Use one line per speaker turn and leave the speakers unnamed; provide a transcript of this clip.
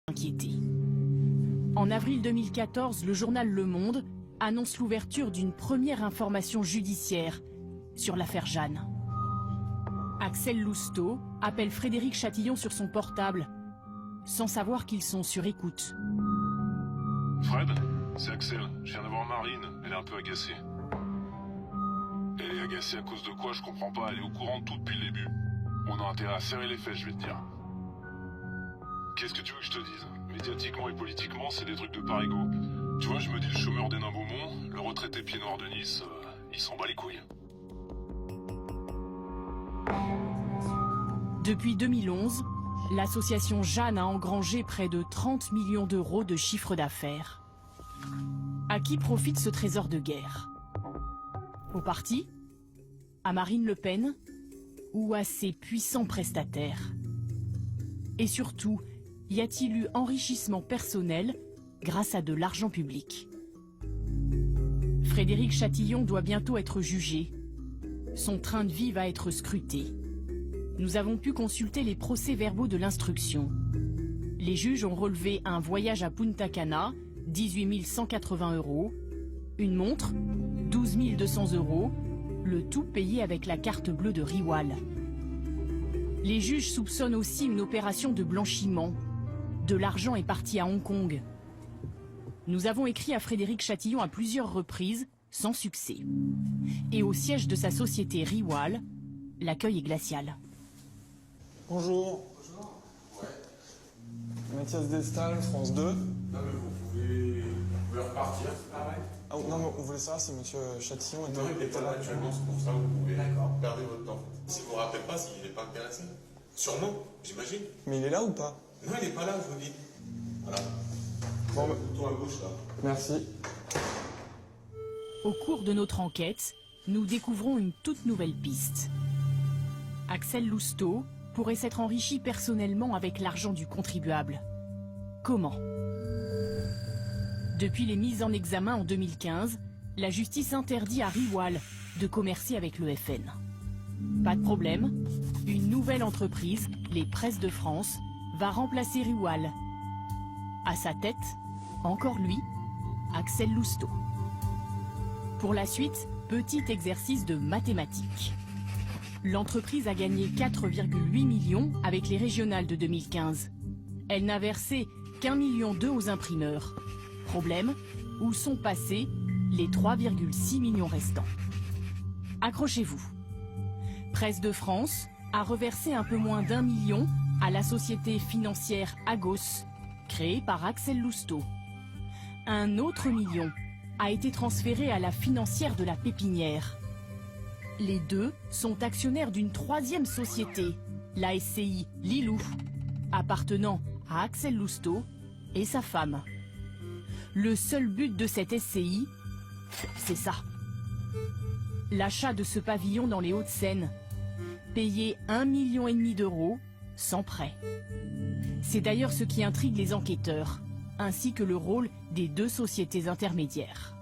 inquiété. En avril 2014, le journal Le Monde annonce l'ouverture d'une première information judiciaire sur l'affaire Jeanne. Axel Lousteau appelle Frédéric Chatillon sur son portable, sans savoir qu'ils sont sur écoute.
Fred, c'est Axel. Je viens d'avoir Marine, elle est un peu agacée. Elle est agacée à cause de quoi, je comprends pas, elle est au courant de tout depuis le début. On a intérêt à serrer les fesses, je vais te dire. Qu'est-ce que tu veux que je te dise? Médiatiquement et politiquement, c'est des trucs de par égaux. Tu vois, je me dis le chômeur des Nains-Beaumont, le retraité pied noir de Nice, il s'en bat les couilles.
Depuis 2011, l'association Jeanne a engrangé près de 30 millions d'euros de chiffre d'affaires. À qui profite ce trésor de guerre? Au parti? À Marine Le Pen? Ou à ses puissants prestataires? Et surtout, y a-t-il eu enrichissement personnel grâce à de l'argent public? Frédéric Chatillon doit bientôt être jugé. Son train de vie va être scruté. Nous avons pu consulter les procès-verbaux de l'instruction. Les juges ont relevé un voyage à Punta Cana, 18 180 €, une montre, 12 200 €, le tout payé avec la carte bleue de Riwal. Les juges soupçonnent aussi une opération de blanchiment. De l'argent est parti à Hong Kong. Nous avons écrit à Frédéric Chatillon à plusieurs reprises, sans succès. Et au siège de sa société Riwal, l'accueil est glacial.
Bonjour.
Bonjour. Ouais.
Mathias Destal, France 2.
Non mais vous pouvez repartir, c'est pareil.
Ah, non mais on voulait savoir si monsieur Chatillon était,
Non, il n'est pas là actuellement, c'est pour ça que vous pouvez perdre votre temps. Si vous ne vous rappelez pas, s'il n'est pas intéressé. Sûrement, j'imagine.
Mais il est là ou pas?
Non, il n'est pas là, je vous dis. Voilà.
Bon,
Le bouton à gauche là.
merci.
Au cours de notre enquête, nous découvrons une toute nouvelle piste. Axel Lousteau pourrait s'être enrichi personnellement avec l'argent du contribuable. Comment? Depuis les mises en examen en 2015, la justice interdit à Riwal de commercer avec le FN. Pas de problème, une nouvelle entreprise, les Presses de France, va remplacer Riwal. À sa tête, encore lui, Axel Lousteau. Pour la suite, petit exercice de mathématiques. L'entreprise a gagné 4,8 millions avec les régionales de 2015. Elle n'a versé qu'1,2 million aux imprimeurs. Problème, où sont passés les 3,6 millions restants? Accrochez-vous. Presse de France a reversé un peu moins d'1 million à la société financière Agos, créée par Axel Lousteau. Un autre million a été transféré à la financière de la Pépinière. Les deux sont actionnaires d'une troisième société, la SCI Lilou, appartenant à Axel Lousteau et sa femme. Le seul but de cette SCI, c'est ça. L'achat de ce pavillon dans les Hauts-de-Seine, payé 1,5 million d'euros, sans prêt. C'est d'ailleurs ce qui intrigue les enquêteurs, ainsi que le rôle des deux sociétés intermédiaires.